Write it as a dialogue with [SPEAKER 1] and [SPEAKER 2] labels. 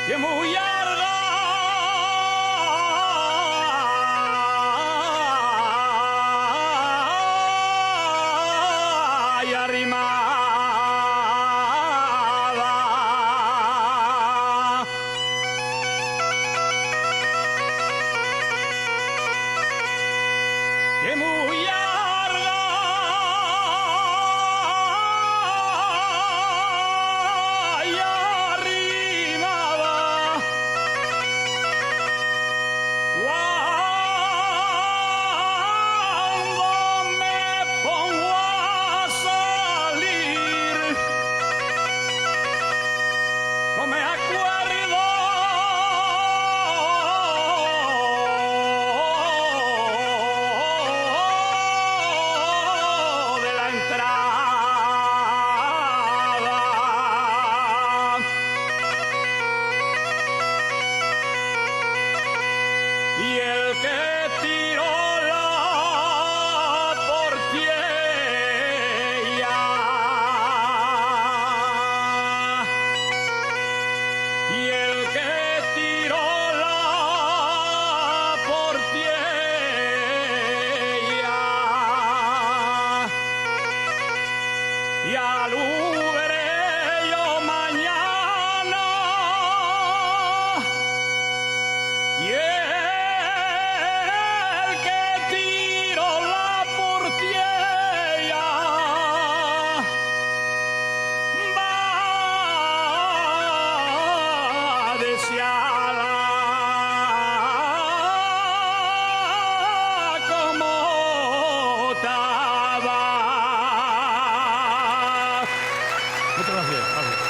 [SPEAKER 1] que muy larga y arrimada, que muy larga y arrimada. Cuando me pongo a salir, no me acuerdo de la entrada. Y el que tiró la portiella, y el que tiró la portiella, y al